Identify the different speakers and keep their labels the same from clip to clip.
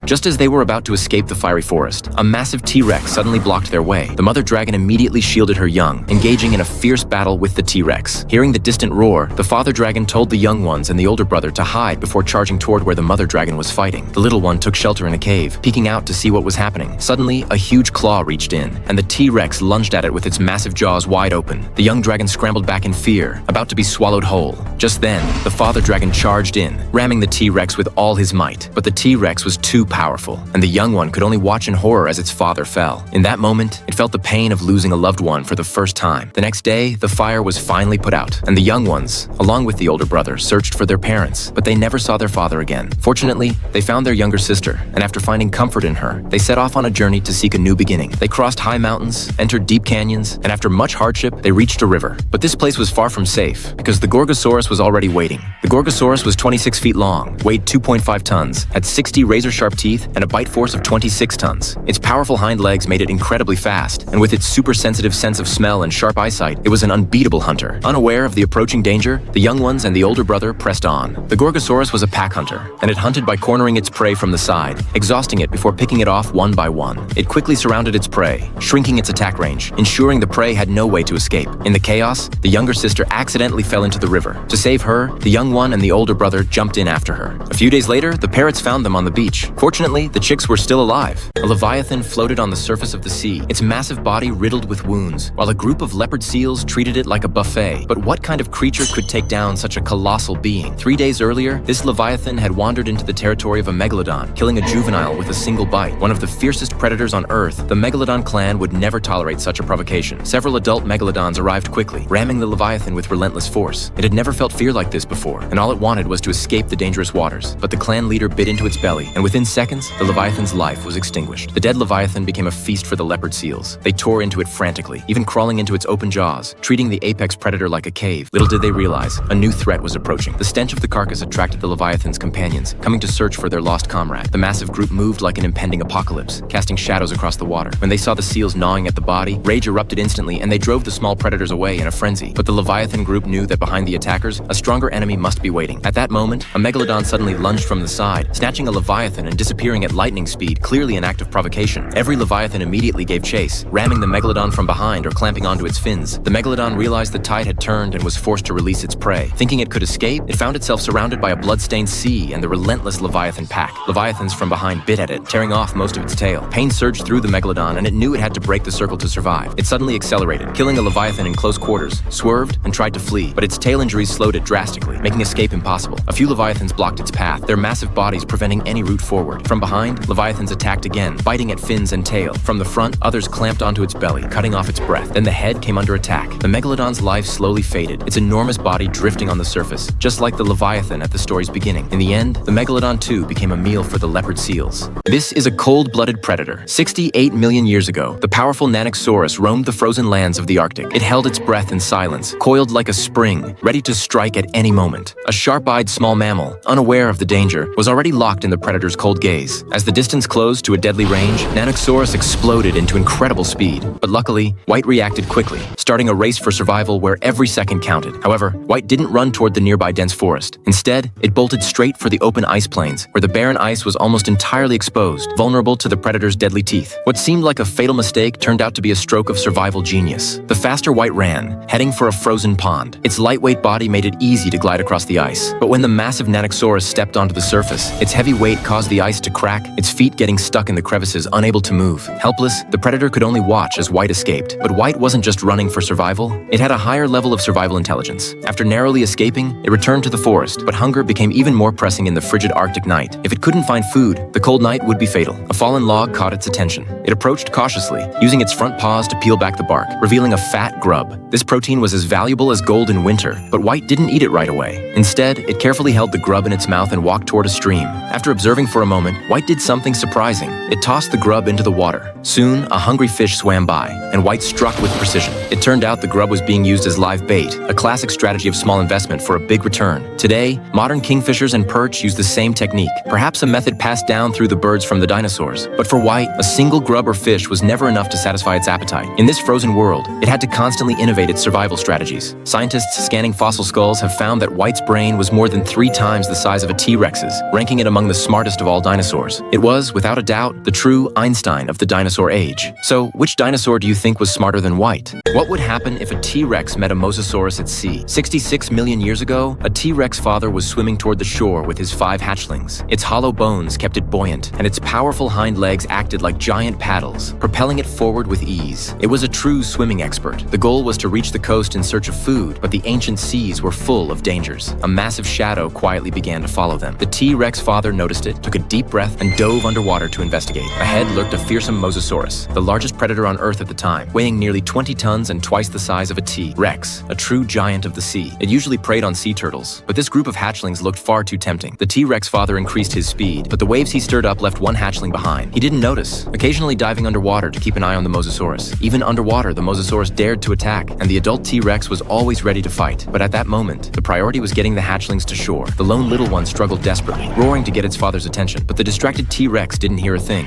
Speaker 1: Just as they were about to escape the fiery forest, a massive T-Rex suddenly blocked their way. The mother dragon immediately shielded her young, engaging in a fierce battle with the T-Rex. Hearing the distant roar, the father dragon told the young ones and the older brother to hide before charging toward where the mother dragon was fighting. The little one took shelter in a cave, peeking out to see what was happening. Suddenly, a huge claw reached in, and the T-Rex lunged at it with its massive jaws wide open. The young dragon scrambled back in fear, about to be swallowed whole. Just then, the father dragon charged in, ramming the T-Rex with all his might. But the T-Rex was too powerful, and the young one could only watch in horror as its father fell. In that moment, it felt the pain of losing a loved one for the first time. The next day, the fire was finally put out, and the young ones, along with the older brother, searched for their parents, but they never saw their father again. Fortunately, they found their younger sister, and after finding comfort in her, they set off on a journey to seek a new beginning. They crossed high mountains, entered deep canyons, and after much hardship, they reached a river. But this place was far from safe, because the Gorgosaurus was already waiting. The Gorgosaurus was 26 feet long, weighed 2.5 tons, had 60 razor-sharp teeth, and a bite force of 26 tons. Its powerful hind legs made it incredibly fast, and with its super-sensitive sense of smell and sharp eyesight, it was an unbeatable hunter. Unaware of the approaching danger, the young ones and the older brother pressed on. The Gorgosaurus was a pack hunter, and it hunted by cornering its prey from the side, exhausting it before picking it off one by one. It quickly surrounded its prey, shrinking its attack range, ensuring the prey had no way to escape. In the chaos, the younger sister accidentally fell into the river. To save her, the young one and the older brother jumped in after her. A few days later, the parrots found them on the beach. Fortunately, the chicks were still alive. A leviathan floated on the surface of the sea, its massive body riddled with wounds, while a group of leopard seals treated it like a buffet. But what kind of creature could take down such a colossal being? 3 days earlier, this leviathan had wandered into the territory of a megalodon, killing a juvenile with a single bite. One of the fiercest predators on Earth, the megalodon clan would never tolerate such a provocation. Several adult megalodons arrived quickly, ramming the leviathan with relentless force. It had never felt fear like this before, and all it wanted was to escape the dangerous waters. But the clan leader bit into its belly, and within seconds, the leviathan's life was extinguished. The dead leviathan became a feast for the leopard seals. They tore into it frantically, even crawling into its open jaws, treating the apex predator like a cave. Little did they realize, a new threat was approaching. The stench of the carcass attracted the leviathan's companions, coming to search for their lost comrade. The massive group moved like an impending apocalypse, casting shadows across the water. When they saw the seals gnawing at the body, rage erupted instantly, and they drove the small predators away in a frenzy. But the leviathan group knew that behind the attackers, a stronger enemy must be waiting. At that moment, a megalodon suddenly lunged from the side, snatching a leviathan and disappearing at lightning speed, clearly an act of provocation. Every leviathan immediately gave chase, ramming the megalodon from behind or clamping onto its fins. The megalodon realized the tide had turned and was forced to release its prey. Thinking it could escape, it found itself surrounded by a blood-stained sea and the relentless leviathan pack. Leviathans from behind bit at it, tearing off most of its tail. Pain surged through the megalodon, and it knew it had to break the circle to survive. It suddenly accelerated, killing a leviathan in close quarters, swerved, and tried to flee, but its tail injuries slowed it drastically, making escape impossible. A few leviathans blocked its path, their massive bodies preventing any route forward. From behind, leviathans attacked again, biting at fins and tail. From the front, others clamped onto its belly, cutting off its breath. Then the head came under attack. The megalodon's life slowly faded, its enormous body drifting on the surface, just like the leviathan at the story's beginning. In the end, the megalodon too became a meal for the leopard seals. This is a cold-blooded predator. 68 million years ago, the powerful Dinosaurus roamed the frozen lands of the Arctic. It held its breath in silence, coiled like a spring, ready to strike at any moment. A sharp-eyed small mammal, unaware of the danger, was already locked in the predator's cold gaze. As the distance closed to a deadly range, Dinosaurus exploded into incredible speed. But luckily, White reacted quickly, starting a race for survival where every second counted. However, White didn't run toward the nearby dense forest. Instead, it bolted straight for the open ice plains, where the barren ice was almost entirely exposed, vulnerable to the predator's deadly teeth. What seemed like a fatal mistake turned out to be a stroke of survival genius. The faster White ran, heading for a frozen pond. Its lightweight body made it easy to glide across the ice. But when the massive Dinosaurus stepped onto the surface, its heavy weight caused the ice to crack, its feet getting stuck in the crevices, unable to move. Helpless, the predator could only watch as White escaped. But White wasn't just running for survival, it had a higher level of survival intelligence. After narrowly escaping, it returned to the forest, but hunger became even more pressing in the frigid Arctic night. If it couldn't find food, the cold night would be fatal. A fallen log caught its attention. It approached cautiously, using its front paws to peel back the bark, revealing a fat grub. This protein was as valuable as gold in winter, but White didn't eat it right away. Instead, it carefully held the grub in its mouth and walked toward a stream. After observing for a moment, White did something surprising. It tossed the grub into the water. Soon, a hungry fish swam by, and White struck with precision. It turned out the grub was being used as live bait, a classic strategy of small investment for a big return. Today, modern kingfishers and perch use the same technique, perhaps a method passed down through the birds from the dinosaurs. But for White, a single grub or fish was never enough to satisfy its appetite. In this frozen world, it had to constantly innovate its survival strategies. Scientists scanning fossil skulls have found that White's brain was more than 3 times the size of a T-Rex's, ranking it among the smartest of all dinosaurs. dinosaurs. It was, without a doubt, the true Einstein of the dinosaur age. So, which dinosaur do you think was smarter than White? What would happen if a T-Rex met a Mosasaurus at sea? 66 million years ago, a T-Rex father was swimming toward the shore with his 5 hatchlings. Its hollow bones kept it buoyant, and its powerful hind legs acted like giant paddles, propelling it forward with ease. It was a true swimming expert. The goal was to reach the coast in search of food, but the ancient seas were full of dangers. A massive shadow quietly began to follow them. The T-Rex father noticed it, took a deep breath, and dove underwater to investigate. Ahead lurked a fearsome Mosasaurus, the largest predator on Earth at the time, weighing nearly 20 tons and twice the size of a T-Rex, a true giant of the sea. It usually preyed on sea turtles, but this group of hatchlings looked far too tempting. The T-Rex father increased his speed, but the waves he stirred up left one hatchling behind. He didn't notice, occasionally diving underwater to keep an eye on the Mosasaurus. Even underwater, the Mosasaurus dared to attack, and the adult T-Rex was always ready to fight. But at that moment, the priority was getting the hatchlings to shore. The lone little one struggled desperately, roaring to get its father's attention, but the distracted T-Rex didn't hear a thing.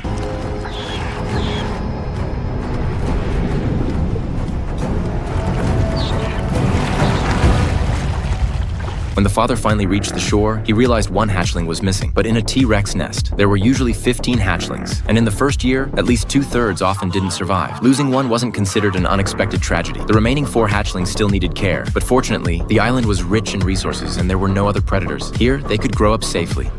Speaker 1: When the father finally reached the shore, he realized one hatchling was missing. But in a T-Rex nest, there were usually 15 hatchlings, and in the first year, at least 2/3 often didn't survive. Losing one wasn't considered an unexpected tragedy. The remaining 4 hatchlings still needed care, but fortunately, the island was rich in resources and there were no other predators. Here, they could grow up safely.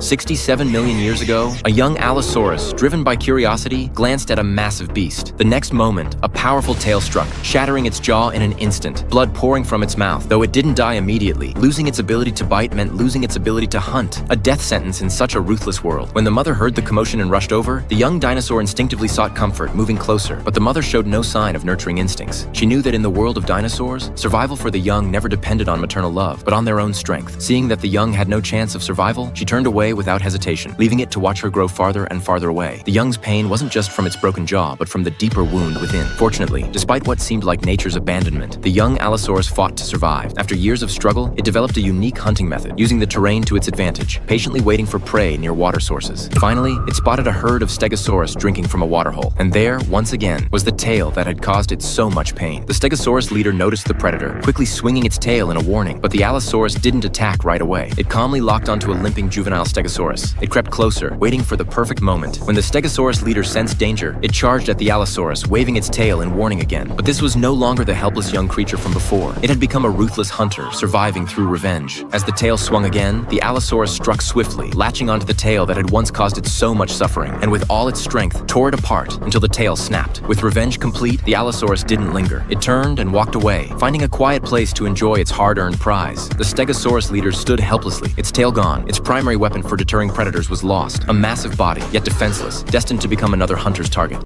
Speaker 1: 67 million years ago, a young Allosaurus, driven by curiosity, glanced at a massive beast. The next moment, a powerful tail struck, shattering its jaw in an instant, blood pouring from its mouth. Though it didn't die immediately, losing its ability to bite meant losing its ability to hunt, a death sentence in such a ruthless world. When the mother heard the commotion and rushed over, the young dinosaur instinctively sought comfort, moving closer, but the mother showed no sign of nurturing instincts. She knew that in the world of dinosaurs, survival for the young never depended on maternal love, but on their own strength. Seeing that the young had no chance of survival, she turned away without hesitation, leaving it to watch her grow farther and farther away. The young's pain wasn't just from its broken jaw, but from the deeper wound within. Fortunately, despite what seemed like nature's abandonment, the young Allosaurus fought to survive. After years of struggle, it developed a unique hunting method, using the terrain to its advantage, patiently waiting for prey near water sources. Finally, it spotted a herd of Stegosaurus drinking from a waterhole, and there, once again, was the tail that had caused it so much pain. The Stegosaurus leader noticed the predator, quickly swinging its tail in a warning, but the Allosaurus didn't attack right away. It calmly locked onto a limping juvenile Stegosaurus. It crept closer, waiting for the perfect moment. When the Stegosaurus leader sensed danger, it charged at the Allosaurus, waving its tail in warning again. But this was no longer the helpless young creature from before. It had become a ruthless hunter, surviving through revenge. As the tail swung again, the Allosaurus struck swiftly, latching onto the tail that had once caused it so much suffering, and with all its strength, tore it apart until the tail snapped. With revenge complete, the Allosaurus didn't linger. It turned and walked away, finding a quiet place to enjoy its hard-earned prize. The Stegosaurus leader stood helplessly, its tail gone. Its primary weapon for deterring predators was lost, a massive body, yet defenseless, destined to become another hunter's target.